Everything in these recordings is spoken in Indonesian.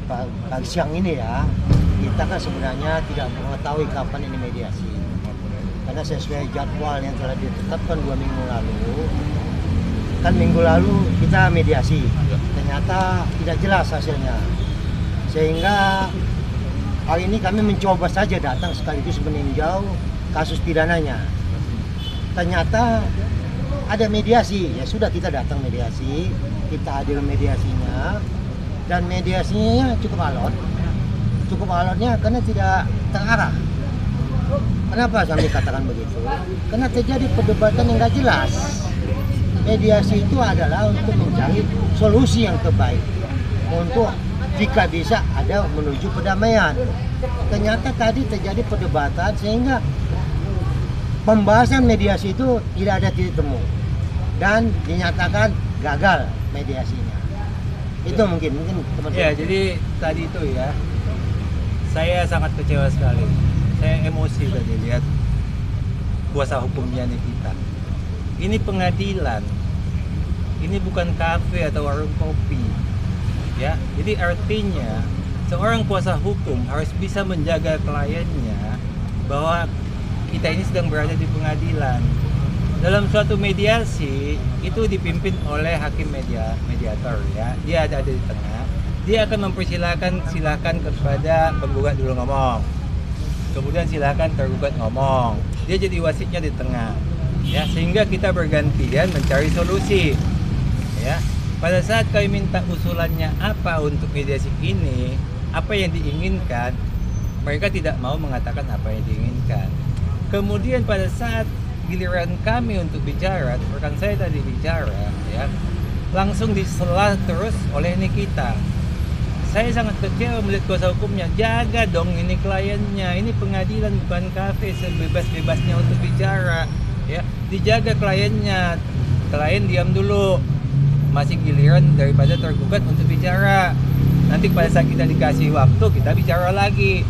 pagi siang ini ya, kita kan sebenarnya tidak mengetahui kapan ini mediasi. Karena sesuai jadwal yang telah ditetapkan 2 minggu lalu, kan minggu lalu kita mediasi, ternyata tidak jelas hasilnya. Sehingga hari ini kami mencoba saja datang sekaligus meninjau kasus pidananya. Ternyata ada mediasi, ya sudah kita datang mediasi, kita hadir mediasinya, dan mediasinya cukup alot. Cukup alotnya karena tidak terarah. Kenapa kami katakan begitu? Karena terjadi perdebatan yang nggak jelas. Mediasi itu adalah untuk mencari solusi yang terbaik, untuk jika bisa ada menuju perdamaian. Ternyata tadi terjadi perdebatan sehingga pembahasan mediasi itu tidak ada titik temu dan dinyatakan gagal mediasinya. Itu mungkin teman-teman. Ya, jadi tadi itu ya, saya sangat kecewa sekali. Saya emosi tadi lihat kuasa hukumnya Nikita. Ini pengadilan, ini bukan kafe atau warung kopi, ya. Jadi artinya seorang kuasa hukum harus bisa menjaga kliennya bahwa kita ini sedang berada di pengadilan. Dalam suatu mediasi itu dipimpin oleh hakim mediator, ya. Dia ada di tengah. Dia akan silakan kepada penggugat dulu ngomong. Kemudian silakan tergugat ngomong. Dia jadi wasitnya di tengah. Ya, sehingga kita bergantian mencari solusi. Ya. Pada saat kami minta usulannya apa untuk mediasi ini, apa yang diinginkan, mereka tidak mau mengatakan apa yang diinginkan. Kemudian pada saat giliran kami untuk bicara, rekan saya tadi bicara, ya, langsung disela terus oleh Nikita. Saya sangat kecewa melihat kuasa hukumnya. Jaga dong ini kliennya, ini pengadilan bukan kafe, sebebas-bebasnya untuk bicara, ya. Dijaga kliennya, klien diam dulu, masih giliran daripada tergugat untuk bicara. Nanti pada saat kita dikasih waktu, kita bicara lagi.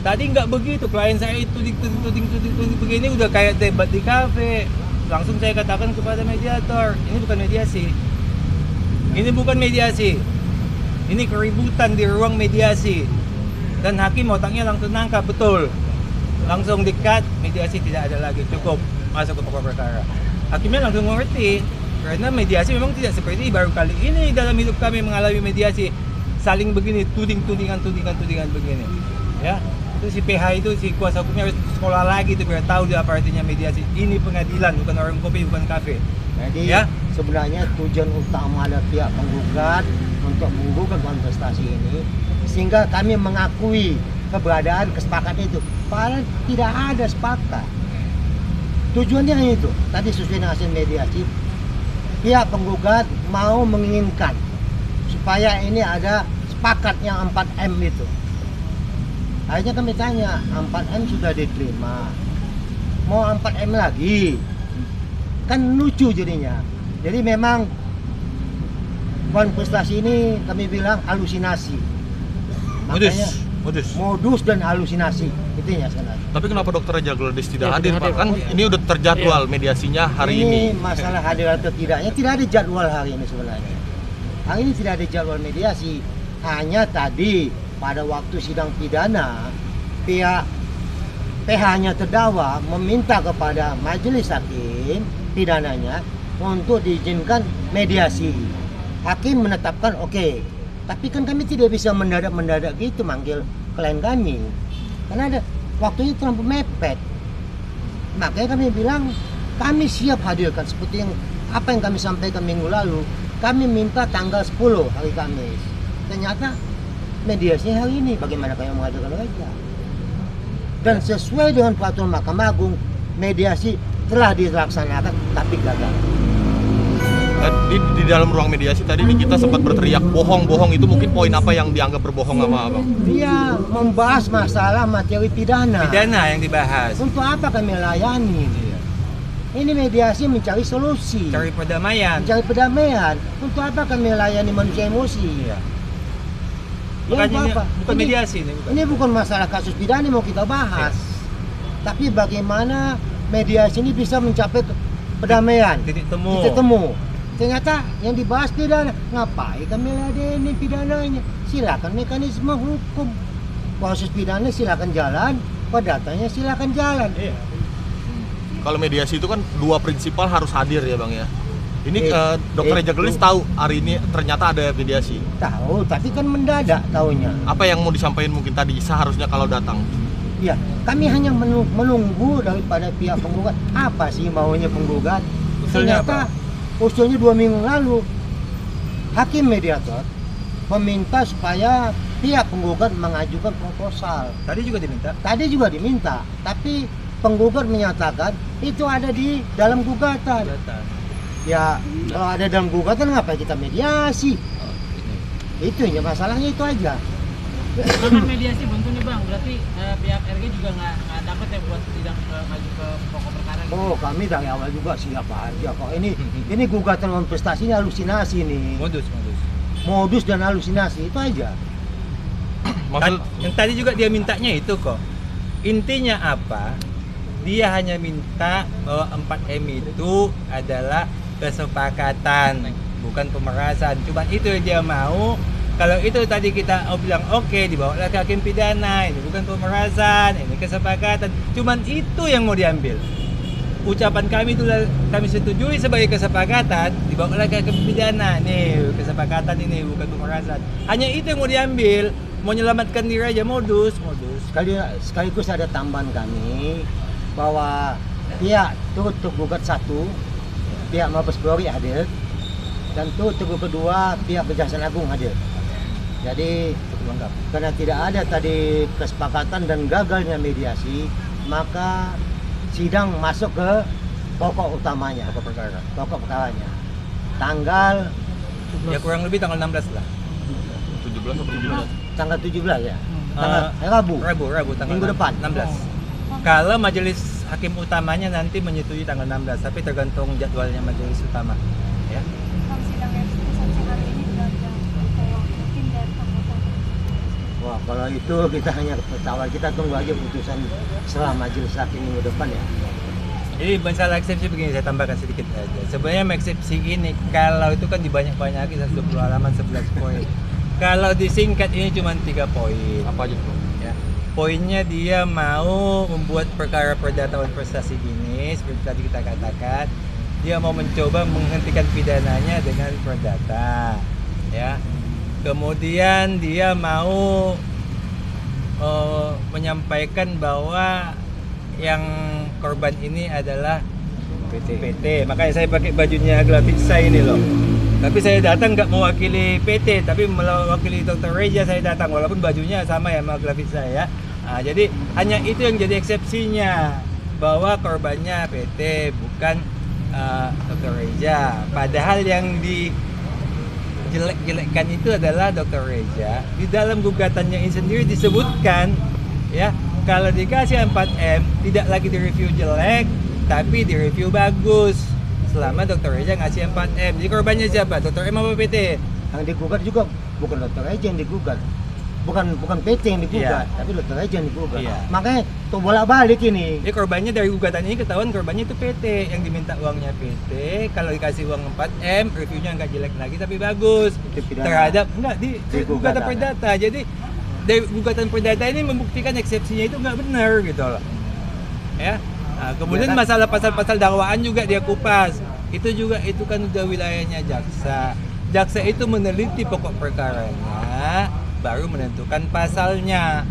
Tadi nggak begitu, klien saya itu tuding begini, udah kayak debat di kafe. Langsung saya katakan kepada mediator, ini bukan mediasi. Ini bukan mediasi. Ini keributan di ruang mediasi. Dan hakim otaknya langsung nangkap, betul. Langsung di-cut, mediasi tidak ada lagi, cukup masuk ke pokok perkara. Hakimnya langsung mengerti, karena mediasi memang tidak seperti baru kali ini dalam hidup kami mengalami mediasi. Saling begini, tudingan begini. Ya. Itu si PH itu, si kuasa hukumnya harus sekolah lagi tuh biar tahu dia apa artinya mediasi. Ini pengadilan, bukan warung kopi, bukan kafe. Jadi ya, sebenarnya tujuan utama dari pihak penggugat untuk menggugat kontestasi ini, sehingga kami mengakui keberadaan kesepakatan itu. Padahal tidak ada sepakat. Tujuannya hanya itu. Tadi sesuai dengan hasil mediasi, pihak penggugat mau menginginkan supaya ini ada sepakat yang 4M itu. Akhirnya kami tanya, 4M sudah diterima, mau 4M lagi? Kan lucu jadinya. Jadi memang kontestasi ini kami bilang halusinasi. Makanya modus dan halusinasi itunya sebenarnya. Tapi kenapa Dokter Jagladis tidak hadir, Pak? Kan ini udah terjadwal mediasinya hari ini. Ini masalah hadir atau tidaknya, tidak ada jadwal hari ini sebenarnya. Hari ini tidak ada jadwal mediasi. Hanya tadi pada waktu sidang pidana, pihak PH-nya terdakwa meminta kepada majelis hakim pidananya untuk diizinkan mediasi. Hakim menetapkan oke. Tapi kan kami tidak bisa mendadak gitu manggil klien kami. Karena ada waktunya terlalu mepet. Makanya kami bilang kami siap hadirkan seperti apa yang kami sampaikan minggu lalu. Kami minta tanggal 10 hari Kamis. Ternyata mediasinya hari ini, bagaimana kami mengadakan mereka? Dan sesuai dengan peraturan Mahkamah Agung, mediasi telah dilaksanakan tapi gagal. Di dalam ruang mediasi tadi ini kita sempat berteriak bohong itu mungkin poin apa yang dianggap berbohong sama Abang? Dia membahas masalah materi pidana. Pidana yang dibahas. Untuk apa kami layani? Ini mediasi mencari solusi. Mencari perdamaian. Untuk apa kami layani manusia emosi? Ya. Bukan mediasi ini. Ini bukan masalah kasus pidana mau kita bahas. Tapi bagaimana mediasi ini bisa mencapai perdamaian, titik temu. ternyata yang dibahas pidana. Ngapain kami ladenin pidananya? Silakan mekanisme hukum. Proses pidana silakan jalan, perdatanya silakan jalan. Iya. Kalau mediasi itu kan dua prinsipal harus hadir ya Bang ya. Ini Dokter Reja itu. Gelis tahu hari ini ternyata ada mediasi. Tahu, tapi kan mendadak taunya. Apa yang mau disampaikan mungkin tadi seharusnya kalau datang? Ya, kami hanya menunggu daripada pihak penggugat. Apa sih maunya penggugat? Usulnya Ternyata usulnya 2 minggu lalu hakim mediator meminta supaya pihak penggugat mengajukan proposal. Tadi juga diminta. Tadi juga diminta, tapi penggugat menyatakan itu ada di dalam gugatan. Ya, kalau ada dalam gugatan ngapain kita mediasi? Itu ya masalahnya itu aja. Karena mediasi buntu nih bang, berarti pihak RG juga nggak dapat ya buat sidang maju ke pokok perkara gitu. Oh, kami dari awal juga siapa aja kok. Ini gugatan kontestasi ini halusinasi nih. Modus dan halusinasi itu aja. Maksud Yang tadi juga dia mintanya itu kok. Intinya apa? Dia hanya minta bahwa 4M itu adalah kesepakatan, bukan pemerasan. Cuman itu yang dia mau. Kalau itu tadi kita bilang oke, dibawalah ke hakim pidana, ini bukan pemerasan, ini kesepakatan. Cuman itu yang mau diambil. Ucapan kami itu kami setujui sebagai kesepakatan, dibawalah ke hakim pidana. Nih, kesepakatan ini bukan pemerasan. Hanya itu yang mau diambil. Mau menyelamatkan diri aja modus. Sekaligus ada tambahan kami bahwa pihak turut tergugat 1, pihak Mabes Polri hadir, dan turut tergugat 2, pihak Kejaksaan Agung hadir. Jadi karena tidak ada tadi kesepakatan dan gagalnya mediasi, maka sidang masuk ke pokok utamanya, pokok perkaranya. Tanggal Ya kurang lebih tanggal 16 lah. 17 atau 17? tanggal 17 ya. Tanggal Rabu. Rabu tanggal Minggu depan. 16. Kalau majelis hakim utamanya nanti menyetujui tanggal 16, tapi tergantung jadwalnya majelis utama. Ya. Bang, sidang eksekusi hari ini berada kayak mungkin dari anggota. Wah, kalau itu kita hanya ketawa, kita tunggu aja putusan setelah majelis hakim minggu depan ya. Jadi masalah eksepsi begini, saya tambahkan sedikit aja. Sebenarnya eksepsi ini kalau itu kan dibanyak-banyakin 120 halaman 11 poin. Kalau disingkat ini cuma 3 poin. Apa aja tuh? Ya. Poinnya dia mau membuat perkara perdata dan prestasi dini seperti tadi kita katakan. Dia mau mencoba menghentikan pidananya dengan perdata. Ya. Kemudian dia mau menyampaikan bahwa yang korban ini adalah PT. Makanya saya pakai bajunya Glavitsa ini loh. Tapi saya datang nggak mewakili PT, tapi mewakili Dr. Reja saya datang, walaupun bajunya sama ya sama Glavitsa ya. Nah, jadi hanya itu yang jadi eksepsinya, bahwa korbannya PT bukan Dr. Reja. Padahal yang dijelek-jelekkan itu adalah Dr. Reja. Di dalam gugatannya ini sendiri disebutkan ya, kalau dikasih 4M tidak lagi direview jelek, tapi direview bagus. Selama Dr. Reja ngasih 4M. Jadi korbannya siapa? Dr. M apa PT? Yang digugat juga bukan Dr. Reja yang digugat. Bukan PT yang digugat, tapi Dr. Reja yang digugat. Iya. Makanya tuh bolak-balik ini. Jadi korbannya dari gugatan ini ketahuan korbannya itu PT, yang diminta uangnya PT. Kalau dikasih uang 4M, reviewnya nggak jelek lagi tapi bagus. Dipidana. Terhadap enggak di gugatan gugatan. perdata. Jadi dari gugatan perdata ini membuktikan eksepsinya itu nggak benar gitu loh. Ya. Nah, kemudian Ya kan? masalah pasal-pasal dakwaan juga dia kupas. Itu kan udah wilayahnya jaksa. Jaksa itu meneliti pokok perkaranya, baru menentukan pasalnya.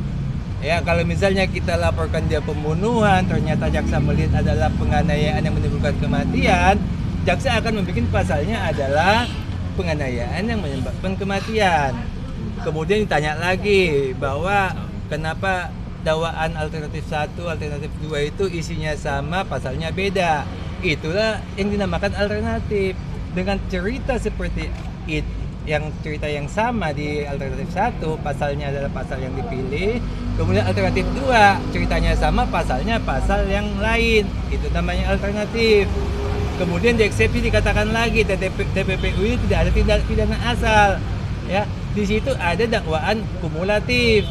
Ya, kalau misalnya kita laporkan dia pembunuhan, ternyata jaksa melihat adalah penganiayaan yang menimbulkan kematian, jaksa akan membuat pasalnya adalah penganiayaan yang menyebabkan kematian. Kemudian ditanya lagi bahwa kenapa dakwaan alternatif 1, alternatif 2 itu isinya sama, pasalnya beda. Itulah yang dinamakan alternatif. Dengan cerita seperti itu, yang cerita yang sama di alternatif 1, pasalnya adalah pasal yang dipilih. Kemudian alternatif 2, ceritanya sama, pasalnya pasal yang lain. Itu namanya alternatif. Kemudian di eksepsi dikatakan lagi TPPU ini tidak ada tindak pidana asal. Ya, di situ ada dakwaan kumulatif.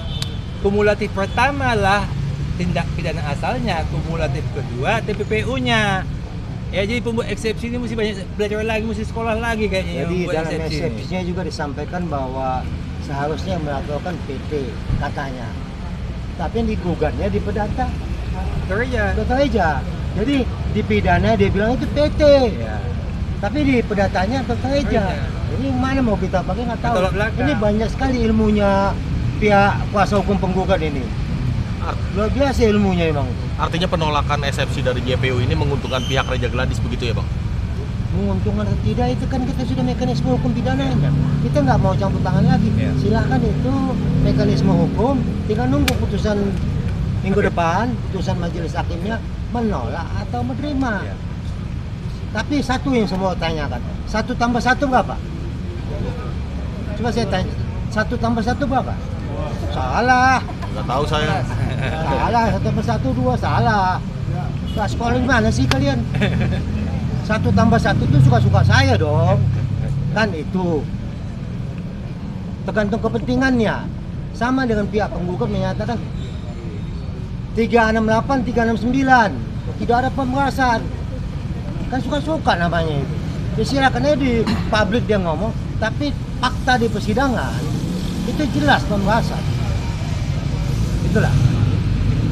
Kumulatif pertama lah tindak pidana asalnya, kumulatif kedua TPPU-nya. Ya jadi pembuat eksepsi ini mesti banyak belajar lagi, mesti sekolah lagi kayaknya. yang Jadi membuat dalam eksepsi ini. eksepsinya juga disampaikan bahwa seharusnya yang melakukan PT katanya. Tapi yang digugatnya di perdata. Dr. Eja. Jadi di pidana dia bilang itu PT. Ya. Tapi di perdatanya Dr. Eja. Ini mana mau kita pakai nggak tahu. Tolak belakang. Ini banyak sekali ilmunya pihak kuasa hukum penggugat ini. Luar biasa ilmunya emang. Artinya penolakan eksepsi dari JPU ini menguntungkan pihak Reja Gladys begitu ya Bang? Menguntungkan atau tidak itu kan kita sudah mekanisme hukum pidananya. Kita nggak mau campur tangan lagi. Ya. Silakan itu mekanisme hukum. Tinggal nunggu putusan minggu depan, putusan majelis hakimnya menolak atau menerima. Ya. Tapi satu yang semua tanyakan, 1 tambah 1 berapa? Coba saya tanya, 1 tambah 1 berapa? Salah. Nggak tahu saya. Salah, 1 tambah 1, 2, salah. Nah, sekolah di mana sih kalian? 1 tambah 1 itu suka-suka saya dong. Kan itu. Tergantung kepentingannya. Sama dengan pihak penggugat menyatakan 368, 369. Tidak ada pemerasan. Kan suka-suka namanya itu. Ya silakan aja di publik dia ngomong, tapi fakta di persidangan itu jelas pemerasan. Itulah.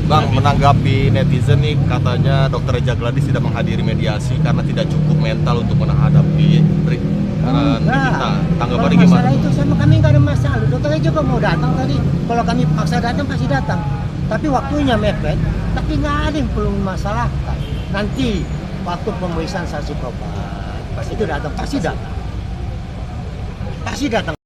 Bang, menanggapi netizen nih katanya Dr. Reja Gladys tidak menghadiri mediasi karena tidak cukup mental untuk menghadapi kita. Tanggapannya Kalau gimana? masalah itu sama kami nggak ada masalah. Dokter juga mau datang tadi. Kalau kami paksa datang pasti datang. Tapi waktunya mepet. Tapi nggak ada yang perlu masalahkan. Nanti waktu pemeriksaan saksi korban itu datang pasti datang. Pasti datang.